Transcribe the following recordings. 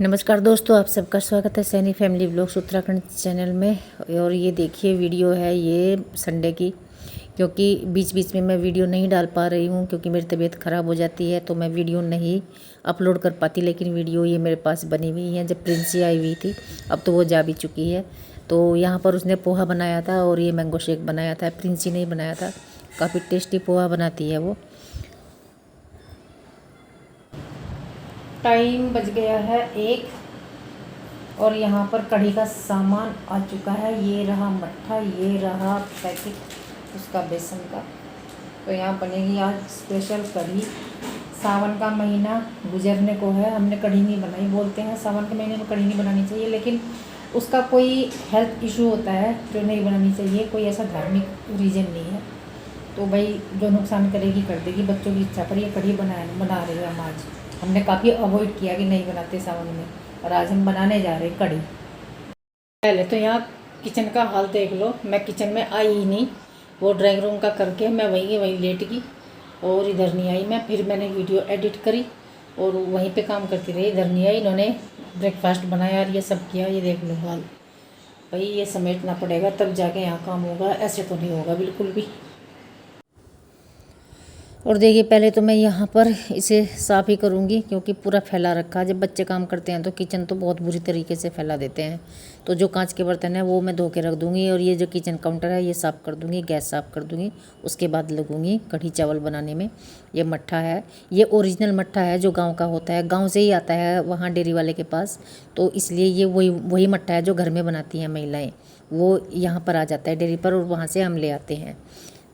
नमस्कार दोस्तों, आप सबका स्वागत है Saini family blogs Uttarakhand channel में। और ये देखिए वीडियो है ये संडे की, क्योंकि बीच बीच में मैं वीडियो नहीं डाल पा रही हूँ क्योंकि मेरी तबीयत ख़राब हो जाती है तो मैं वीडियो नहीं अपलोड कर पाती। लेकिन वीडियो ये मेरे पास बनी हुई है जब प्रिंसी आई हुई थी, अब तो वो जा भी चुकी है। तो यहाँ पर उसने पोहा बनाया था और ये मैंगो शेक बनाया था, प्रिंसी ने ही बनाया था। काफ़ी टेस्टी पोहा बनाती है वो। टाइम बज गया है 1 और यहाँ पर कढ़ी का सामान आ चुका है। ये रहा मट्ठा, ये रहा पैकेट उसका बेसन का। तो यहाँ बनेगी आज स्पेशल कढ़ी। सावन का महीना गुजरने को है, हमने कढ़ी नहीं बनाई। बोलते हैं सावन के महीने में कढ़ी नहीं बनानी चाहिए, लेकिन उसका कोई हेल्थ इशू होता है जो नहीं बनानी चाहिए, कोई ऐसा धार्मिक रीज़न नहीं है। तो भाई जो नुकसान करेगी कर देगी, बच्चों की इच्छा पर ये कढ़ी बना रहे हैं हम आज। हमने काफ़ी अवॉइड किया कि नहीं बनाते सावन में, और आज हम बनाने जा रहे हैं कढ़ी। पहले तो यहाँ किचन का हाल देख लो, मैं किचन में आई ही नहीं। वो ड्राइंग रूम का करके मैं वहीं लेट गई और इधर नहीं आई मैं। फिर मैंने वीडियो एडिट करी और वहीं पे काम करती रही, इधर नहीं आई। इन्होंने ब्रेकफास्ट बनाया और ये सब किया। ये देख लो हाल, भाई ये समेटना पड़ेगा तब जाके यहाँ काम होगा, ऐसे तो नहीं होगा बिल्कुल भी। और देखिए पहले तो मैं यहाँ पर इसे साफ़ ही करूँगी क्योंकि पूरा फैला रखा है। जब बच्चे काम करते हैं तो किचन तो बहुत बुरी तरीके से फैला देते हैं। तो जो कांच के बर्तन है वो मैं धो के रख दूँगी और ये जो किचन काउंटर है ये साफ़ कर दूँगी, गैस साफ़ कर दूँगी। उसके बाद लगूँगी कढ़ी चावल बनाने में। ये मट्ठा है, ये ओरिजिनल मट्ठा है जो गाँव का होता है, गाँव से ही आता है वहाँ डेयरी वाले के पास। तो इसलिए ये वही मट्ठा है जो घर में बनाती हैं महिलाएँ, वो यहाँ पर आ जाता है डेयरी पर और वहाँ से हम ले आते हैं।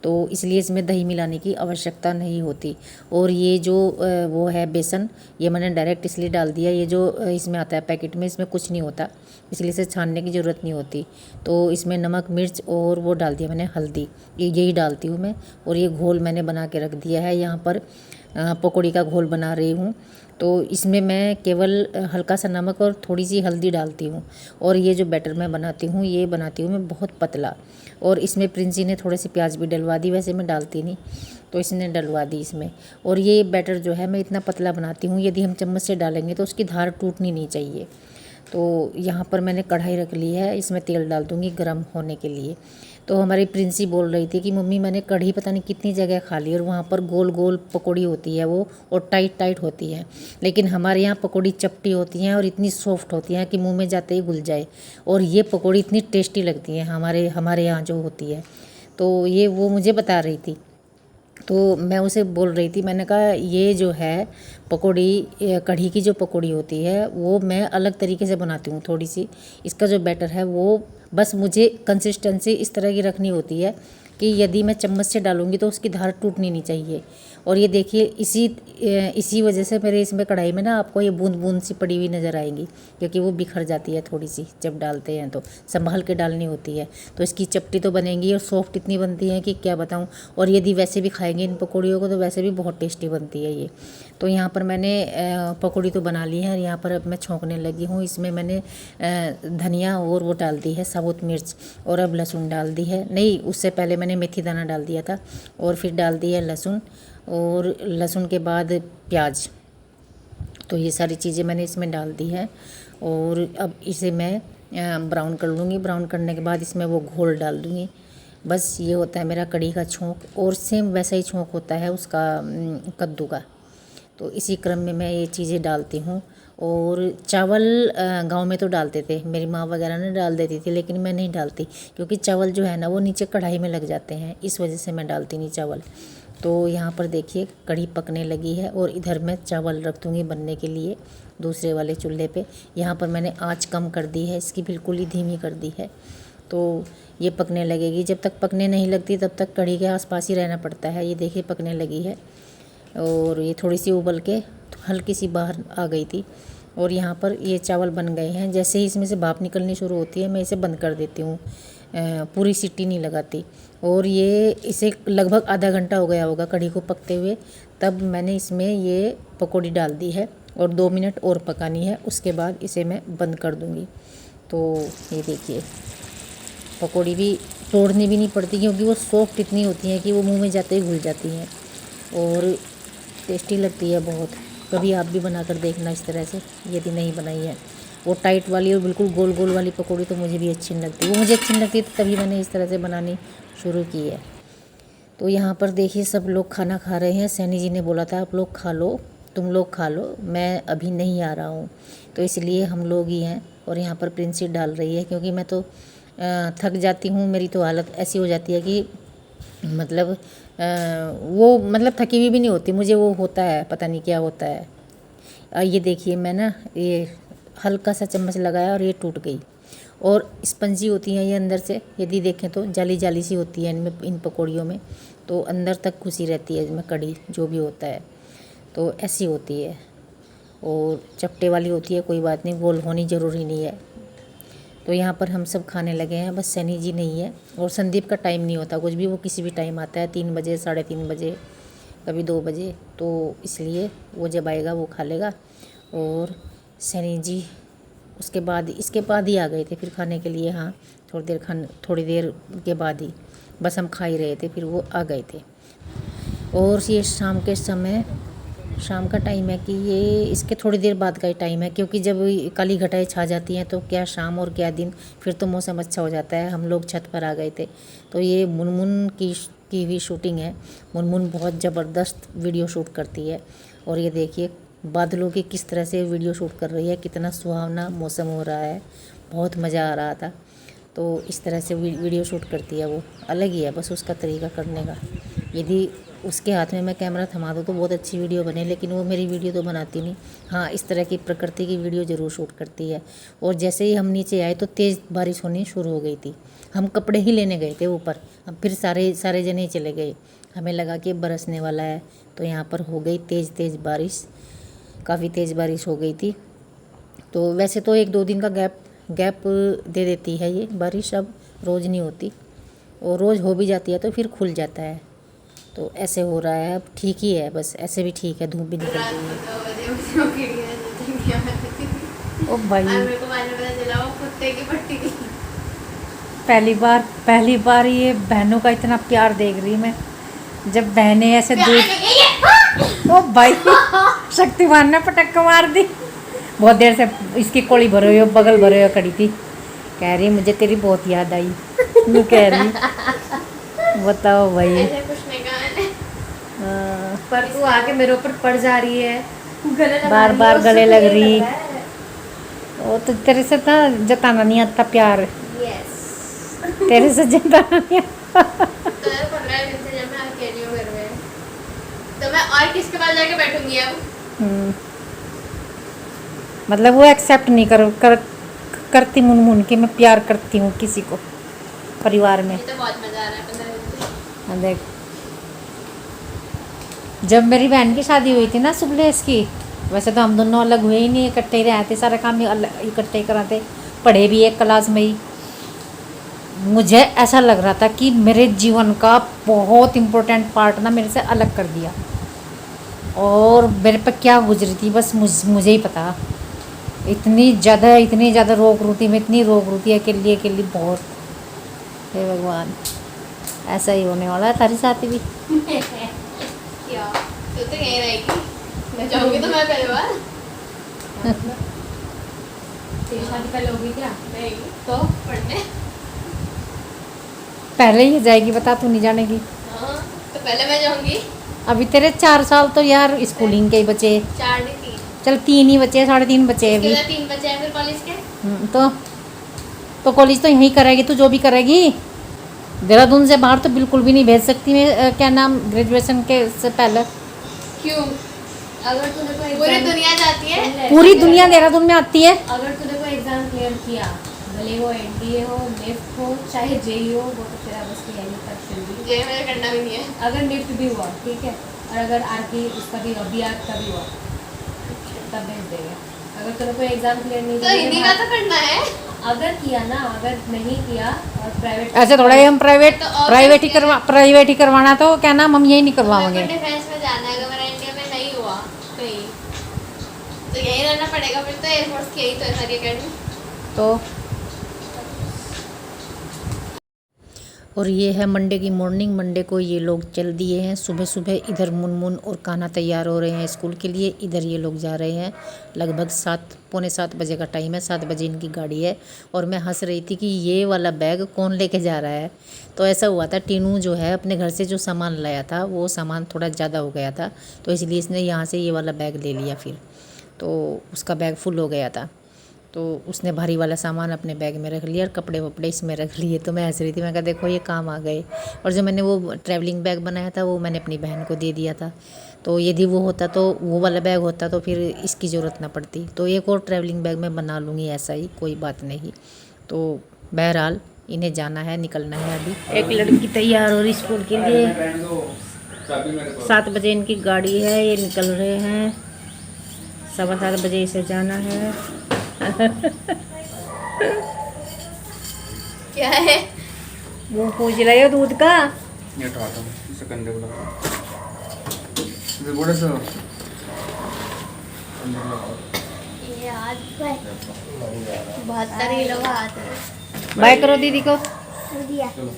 तो इसलिए इसमें दही मिलाने की आवश्यकता नहीं होती। और ये जो वो है बेसन, ये मैंने डायरेक्ट इसलिए डाल दिया। ये जो इसमें आता है पैकेट में, इसमें कुछ नहीं होता, इसलिए इसे छानने की ज़रूरत नहीं होती। तो इसमें नमक मिर्च और वो डाल दिया मैंने हल्दी, यही डालती हूँ मैं। और ये घोल मैंने बना के रख दिया है। यहाँ पर पकौड़ी का घोल बना रही हूँ, तो इसमें मैं केवल हल्का सा नमक और थोड़ी सी हल्दी डालती हूँ। और ये जो बैटर मैं बनाती हूँ ये बनाती हूँ मैं बहुत पतला। और इसमें प्रिंसी ने थोड़े से प्याज भी डलवा दी, वैसे मैं डालती नहीं तो इसने डलवा दी इसमें। और ये बैटर जो है मैं इतना पतला बनाती हूँ, यदि हम चम्मच से डालेंगे तो उसकी धार टूटनी नहीं चाहिए। तो यहाँ पर मैंने कढ़ाई रख ली है, इसमें तेल डाल दूँगी गर्म होने के लिए। तो हमारी प्रिंसी बोल रही थी कि मम्मी मैंने कढ़ी पता नहीं कितनी जगह खा ली और वहाँ पर गोल गोल पकौड़ी होती है वो, और टाइट टाइट होती है। लेकिन हमारे यहाँ पकौड़ी चपटी होती हैं और इतनी सॉफ्ट होती हैं कि मुंह में जाते ही घुल जाए। और ये पकौड़ी इतनी टेस्टी लगती हैं हमारे यहाँ जो होती है। तो ये वो मुझे बता रही थी, तो मैं उसे बोल रही थी, मैंने कहा ये जो है पकौड़ी, कढ़ी की जो पकौड़ी होती है वो मैं अलग तरीके से बनाती हूँ थोड़ी सी। इसका जो बैटर है वो बस मुझे कंसिस्टेंसी इस तरह की रखनी होती है कि यदि मैं चम्मच से डालूँगी तो उसकी धार टूटनी नहीं चाहिए। और ये देखिए इसी वजह से मेरे इसमें कढ़ाई में ना आपको ये बूंद बूंद सी पड़ी हुई नज़र आएगी, क्योंकि वो बिखर जाती है थोड़ी सी जब डालते हैं, तो संभाल के डालनी होती है। तो इसकी चपटी तो बनेगी और सॉफ्ट इतनी बनती है कि क्या बताऊँ। और यदि वैसे भी खाएंगे इन पकौड़ियों को तो वैसे भी बहुत टेस्टी बनती है ये। तो यहाँ पर मैंने पकौड़ी तो बना ली है, यहाँ पर अब मैं छौंकने लगी हूँ। इसमें मैंने धनिया और वो डाल दी है साबुत मिर्च, और अब लहसुन डाल दी है। नहीं, उससे पहले मैंने मेथी दाना डाल दिया था और फिर डाल दी है लहसुन, और लहसुन के बाद प्याज। तो ये सारी चीज़ें मैंने इसमें डाल दी है और अब इसे मैं ब्राउन कर लूँगी। ब्राउन करने के बाद इसमें वो घोल डाल दूँगी। बस ये होता है मेरा कढ़ी का छोंक, और सेम वैसा ही छोंक होता है उसका कद्दू का। तो इसी क्रम में मैं ये चीज़ें डालती हूँ। और चावल गांव में तो डालते थे, मेरी माँ वगैरह ने डाल देती थी, लेकिन मैं नहीं डालती क्योंकि चावल जो है ना वो नीचे कढ़ाई में लग जाते हैं, इस वजह से मैं डालती नहीं चावल। तो यहाँ पर देखिए कढ़ी पकने लगी है और इधर मैं चावल रख दूँगी बनने के लिए दूसरे वाले चूल्हे पे। यहाँ पर मैंने आँच कम कर दी है, इसकी बिल्कुल ही धीमी कर दी है। तो ये पकने लगेगी, जब तक पकने नहीं लगती तब तक कढ़ी के आसपास ही रहना पड़ता है। ये देखिए पकने लगी है और ये थोड़ी सी उबल के हल्की सी बाहर आ गई थी। और यहाँ पर ये चावल बन गए हैं। जैसे ही इसमें से भाप निकलनी शुरू होती है मैं इसे बंद कर देती हूँ, पूरी सीटी नहीं लगाती। और ये इसे लगभग आधा घंटा हो गया होगा कढ़ी को पकते हुए, तब मैंने इसमें ये पकौड़ी डाल दी है और 2 मिनट और पकानी है, उसके बाद इसे मैं बंद कर दूँगी। तो ये देखिए पकौड़ी भी तोड़नी भी नहीं पड़ती क्योंकि वो सॉफ्ट इतनी होती हैं कि वो मुंह में जाते ही घुल जाती हैं और टेस्टी लगती है बहुत। कभी आप भी बना कर देखना इस तरह से, यदि नहीं बनाई है। वो टाइट वाली और बिल्कुल गोल गोल वाली पकौड़ी तो मुझे भी अच्छी नहीं लगती, वो मुझे अच्छी नहीं लगती तो तभी मैंने इस तरह से बनानी शुरू की है। तो यहाँ पर देखिए सब लोग खाना खा रहे हैं। सैनी जी ने बोला था आप लोग खा लो, तुम लोग खा लो, मैं अभी नहीं आ रहा हूँ, तो इसलिए हम लोग ही हैं। और यहाँ पर प्रिंसी डाल रही है, क्योंकि मैं तो थक जाती हूँ, मेरी तो हालत ऐसी हो जाती है कि मतलब वो मतलब थकी हुई भी नहीं होती, मुझे वो होता है, पता नहीं क्या होता है। ये देखिए मैं ना ये हल्का सा चम्मच लगाया और ये टूट गई। और स्पंजी होती हैं ये अंदर से, यदि देखें तो जाली जाली सी होती है इनमें, इन पकौड़ियों में, तो अंदर तक घुसी रहती है इसमें कड़ी जो भी होता है, तो ऐसी होती है। और चपटे वाली होती है, कोई बात नहीं, गोल होनी ज़रूरी नहीं है। तो यहाँ पर हम सब खाने लगे हैं, बस सैनी जी नहीं है। और संदीप का टाइम नहीं होता कुछ भी, वो किसी भी टाइम आता है, 3 बजे, 3:30 बजे, कभी 2 बजे, तो इसलिए वो जब आएगा वो खा लेगा। और सैनी जी उसके बाद इसके बाद ही आ गए थे फिर खाने के लिए। हाँ, थोड़ी देर के बाद ही, बस हम खा ही रहे थे फिर वो आ गए थे। और ये शाम के समय, शाम का टाइम है कि ये इसके थोड़ी देर बाद का ही टाइम है, क्योंकि जब काली घटाएं छा जाती हैं तो क्या शाम और क्या दिन, फिर तो मौसम अच्छा हो जाता है। हम लोग छत पर आ गए थे, तो ये मुनमुन की हुई शूटिंग है। मुनमुन बहुत ज़बरदस्त वीडियो शूट करती है। और ये देखिए बादलों की किस तरह से वीडियो शूट कर रही है, कितना सुहावना मौसम हो रहा है, बहुत मज़ा आ रहा था। तो इस तरह से वीडियो शूट करती है वो, अलग ही है बस उसका तरीका करने का। यदि उसके हाथ में मैं कैमरा थमा दूँ तो बहुत अच्छी वीडियो बने, लेकिन वो मेरी वीडियो तो बनाती नहीं। हाँ, इस तरह की प्रकृति की वीडियो ज़रूर शूट करती है। और जैसे ही हम नीचे आए तो तेज़ बारिश होनी शुरू हो गई थी। हम कपड़े ही लेने गए थे ऊपर, हम फिर सारे जने ही चले गए। हमें लगा कि बरसने वाला है, तो यहाँ पर हो गई तेज़ बारिश, काफ़ी तेज़ बारिश हो गई थी। तो वैसे तो 1-2 दिन का गैप दे देती है ये बारिश, अब रोज़ नहीं होती, और रोज़ हो भी जाती है तो फिर खुल जाता है। तो ऐसे हो रहा है, अब ठीक ही है, बस ऐसे भी ठीक है, धूप भी निकल गई है। ओ भाई, मेरे को बाद में पता चला वो कुत्ते की पट्टी थी। पहली बार ये बहनों का इतना प्यार देख रही मैं, जब बहनें ऐसे देख। ओ भाई, शक्तिमान ने पटक मार दी। बहुत देर से इसकी कोड़ी भरे हुई, बगल भरे हुए खड़ी थी, कह रही मुझे तेरी बहुत याद आई। मैं कह रही बताओ भाई, पर तू आके मेरे ऊपर पड़ जा रही है, बार बार गले लग रही। वो तो तेरे से था जताना नहीं आता प्यार। तेरे से जताना नहीं आता। तो 15 दिन से जब मैं अकेली हूँ घर में, तो मैं और किसके पास जाके बैठूंगी अब? मतलब वो एक्सेप्ट नहीं करती मुनमुन कि मैं प्यार करती हूँ किसी को परिवार में। तो बहुत मजा आ रहा है 15 दिन से। देख, जब मेरी बहन की शादी हुई थी ना सुबलेश की, वैसे तो हम दोनों अलग हुए ही नहीं, इकट्ठे ही रहते, सारा काम इकट्ठे ही कराते, पढ़े भी एक क्लास में ही। मुझे ऐसा लग रहा था कि मेरे जीवन का बहुत इम्पोर्टेंट पार्ट ना मेरे से अलग कर दिया, और मेरे पर क्या गुजरी थी बस मुझे ही पता। इतनी ज़्यादा रोग रूती में, इतनी रोग रूती है अकेली बहुत। हे भगवान, ऐसा ही होने वाला है तारी साथ भी। क्या तू तो यहीं रहेगी? मैं जाऊंगी तो मैं पहले बार। तेरी शादी पहले होगी क्या? नहीं तो पढ़ने पहले ही जाएगी, बता, तू नहीं जानेगी? हाँ, तो पहले मैं जाऊंगी। अभी तेरे 4 साल तो यार स्कूलिंग के ही बचे। 4 नहीं 3। चल 3 ही बचे, 3.5 बचे अभी। 3 बचे हैं फिर कॉलेज के। तो कॉलेज तो यहीं करेगी तू, जो भी करेगी। देहरादून से बाहर तो बिल्कुल भी नहीं भेज सकती मैं, क्या नाम, ग्रेजुएशन के से पहले। क्यों? अगर तूने कोई पूरी दुनिया जाती है, पूरी दुनिया देहरादून में आती है। अगर तूने कोई एग्जाम क्लियर किया, भले वो एनडीए हो, निफ्ट हो, चाहे जेई हो, वो तो तेरा बस की है, कर जेई मेरा करना भी नहीं है। अगर निफ्ट भी हुआ ठीक है, और अगर आरके उसका भी अभी आर का भी हुआ तब भेज देंगे। अगर तूने कोई एग्जाम क्लियर नहीं किया तो हिंदी का तो करना है। अगर किया ना, अगर नहीं किया और प्राइवेट, ऐसे थोड़ा ही हम प्राइवेट ही करवाना, तो क्या नाम, हम यही नहीं करवाएंगे। डिफेंस में जाना है, अगर मेरा इंडिया में नहीं हुआ कहीं तो यही रहना पड़ेगा फिर तो। एयरफोर्स की यही तो है सारी अकेडमी। तो और ये है मंडे की मॉर्निंग। मंडे को ये लोग चल दिए हैं सुबह सुबह। इधर मुनमुन और कान्हा तैयार हो रहे हैं स्कूल के लिए। इधर ये लोग जा रहे हैं। लगभग 7 पौने 7 बजे का टाइम है। 7 बजे इनकी गाड़ी है। और मैं हंस रही थी कि ये वाला बैग कौन लेके जा रहा है। तो ऐसा हुआ था, टीनू जो है अपने घर से जो सामान लाया था वो सामान थोड़ा ज़्यादा हो गया था, तो इसलिए इसने यहाँ से ये वाला बैग ले लिया। फिर तो उसका बैग फुल हो गया था, तो उसने भारी वाला सामान अपने बैग में रख लिया और कपड़े वपड़े इसमें रख लिए। तो मैं हंस रही थी, मैं कहा देखो ये काम आ गए। और जो मैंने वो ट्रैवलिंग बैग बनाया था वो मैंने अपनी बहन को दे दिया था। तो यदि वो होता तो वो वाला बैग होता तो फिर इसकी ज़रूरत ना पड़ती। तो एक और ट्रैवलिंग बैग मैं बना लूँगी, ऐसा ही कोई बात नहीं। तो बहरहाल इन्हें जाना है, निकलना है। अभी एक लड़की तैयार हो रही स्कूल के लिए। 7 बजे इनकी गाड़ी है, ये निकल रहे हैं। 7:15 बजे इसे जाना है। क्या है वो पूछ रहे हो दूध का। ये उठाता हूँ इसे कंधे को लगाओ, इसे बड़े से कंधे को लगाओ। ये हाथ पे 72 किलो का हाथ है। बाय करो दीदी को। चलो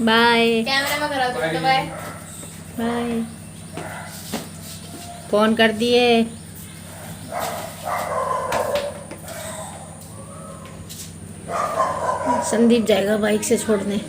बाय कैमरा में करा दो तो बाय। बाय। फोन कर दिए। संदीप जाएगा बाइक से छोड़ने।